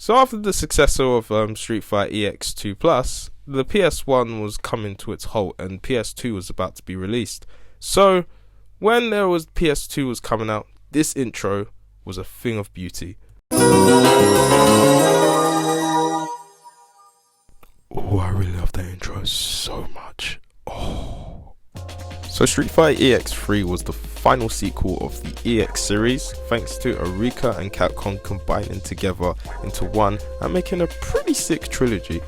So after the successor of Street Fighter EX2 Plus, the PS1 was coming to its halt and PS2 was about to be released. So when PS2 was coming out, this intro was a thing of beauty. Oh, I really love that intro so much. Oh. So Street Fighter EX3 was the final sequel of the EX series, thanks to Eureka and Capcom combining together into one and making a pretty sick trilogy.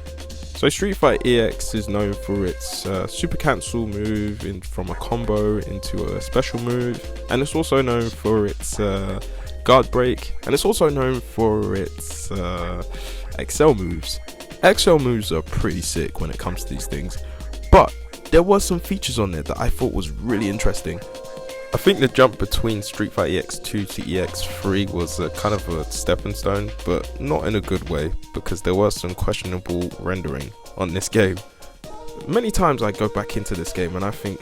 So Street Fighter EX is known for its super cancel move from a combo into a special move, and it's also known for its guard break, and it's also known for its XL moves. XL moves are pretty sick when it comes to these things, but there were some features on there that I thought was really interesting. I think the jump between Street Fighter EX2 to EX3 was a kind of a stepping stone, but not in a good way, because there was some questionable rendering on this game. Many times I go back into this game and I think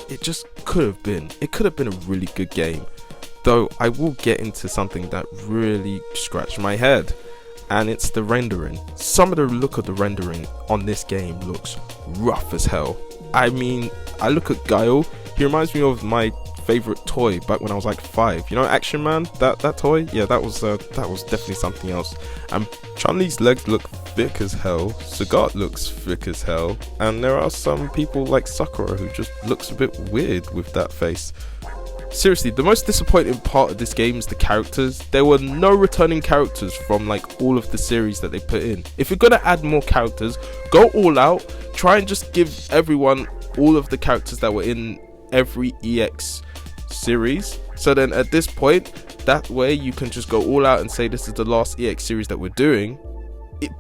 it could have been a really good game, though I will get into something that really scratched my head, and it's the rendering. Some of the look of the rendering on this game looks rough as hell. I mean, I look at Guile, he reminds me of my favorite toy back when I was like 5. You know, Action Man, that toy? Yeah, that was definitely something else. And Chun-Li's legs look thick as hell, Sagat looks thick as hell, and there are some people like Sakura who just looks a bit weird with that face. Seriously, the most disappointing part of this game is the characters. There were no returning characters from like all of the series that they put in. If you're gonna add more characters, go all out, try and just give everyone all of the characters that were in every EX series, so then at this point, that way you can just go all out and say this is the last EX series that we're doing.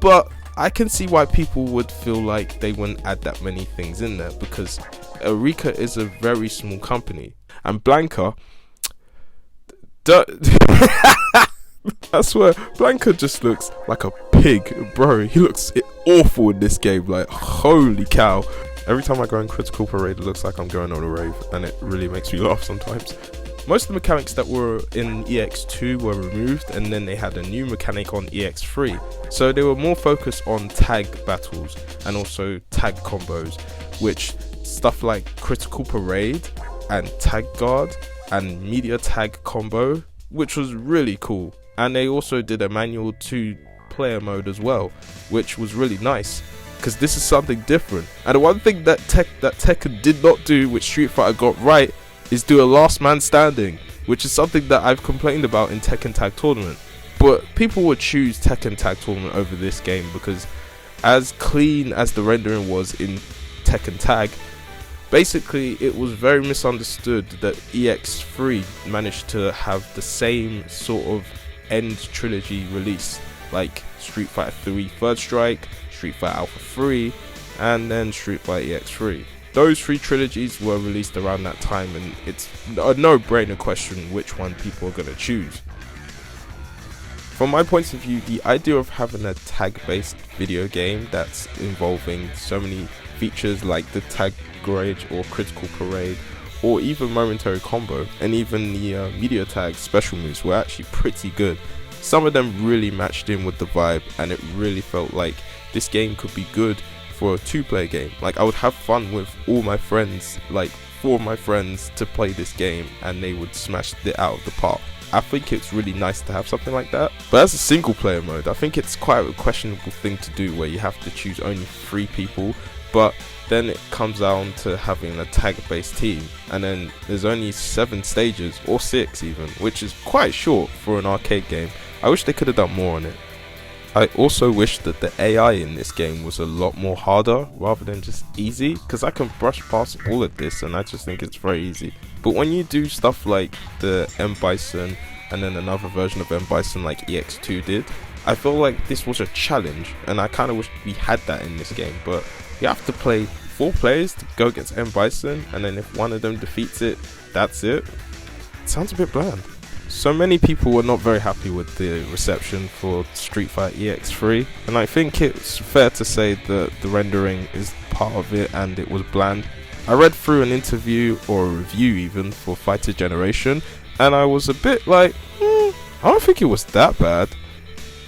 But I can see why people would feel like they wouldn't add that many things in there, because Eureka is a very small company, and Blanca I swear, Blanca just looks like a pig, bro. He looks awful in this game, like holy cow. Every time I go in Critical Parade, it looks like I'm going on a rave, and it really makes me laugh sometimes. Most of the mechanics that were in EX2 were removed, and then they had a new mechanic on EX3. So they were more focused on tag battles and also tag combos, which stuff like Critical Parade and Tag Guard and Media Tag combo, which was really cool. And they also did a manual 2-player mode as well, which was really nice, because this is something different. And the one thing that Tekken did not do, which Street Fighter got right, is do a last man standing, which is something that I've complained about in Tekken Tag Tournament. But people would choose Tekken Tag Tournament over this game, because as clean as the rendering was in Tekken Tag, basically it was very misunderstood that EX3 managed to have the same sort of end trilogy release, like Street Fighter 3 Third Strike, Street Fighter Alpha 3, and then Street Fighter EX3. Those 3 trilogies were released around that time, and it's a no-brainer question which one people are going to choose. From my point of view, the idea of having a tag-based video game that's involving so many features like the tag grade or Critical Parade, or even momentary combo, and even the media tag special moves were actually pretty good. Some of them really matched in with the vibe, and it really felt like this game could be good for a 2-player game. Like, I would have fun with all my friends, like 4 of my friends, to play this game, and they would smash it out of the park. I think it's really nice to have something like that. But as a single player mode, I think it's quite a questionable thing to do, where you have to choose only 3 people, but then it comes down to having a tag based team, and then there's only 7 stages, or 6 even, which is quite short for an arcade game. I wish they could have done more on it. I also wish that the AI in this game was a lot more harder rather than just easy, because I can brush past all of this and I just think it's very easy. But when you do stuff like the M Bison and then another version of M Bison like EX2 did, I feel like this was a challenge, and I kind of wish we had that in this game. But you have to play 4 players to go against M Bison, and then if one of them defeats it, that's it. It sounds a bit bland. So many people were not very happy with the reception for Street Fighter EX3, and I think it's fair to say that the rendering is part of it and it was bland. I read through an interview, or a review even, for Fighter Generation, and I was a bit like, I don't think it was that bad.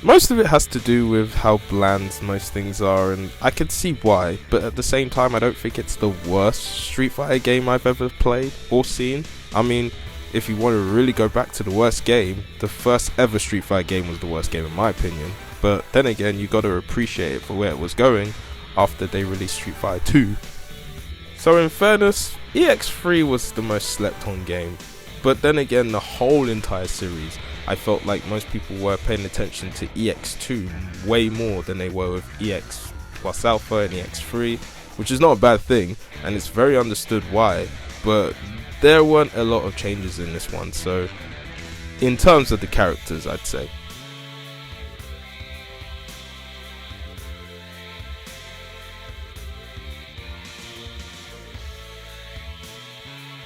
Most of it has to do with how bland most things are, and I can see why, but at the same time I don't think it's the worst Street Fighter game I've ever played or seen. I mean, if you want to really go back to the worst game, the first ever Street Fighter game was the worst game in my opinion, but then again you gotta appreciate it for where it was going after they released Street Fighter 2. So in fairness, EX3 was the most slept on game, but then again the whole entire series, I felt like most people were paying attention to EX2 way more than they were with EX plus Alpha and EX3, which is not a bad thing, and it's very understood why, but there weren't a lot of changes in this one, so in terms of the characters I'd say.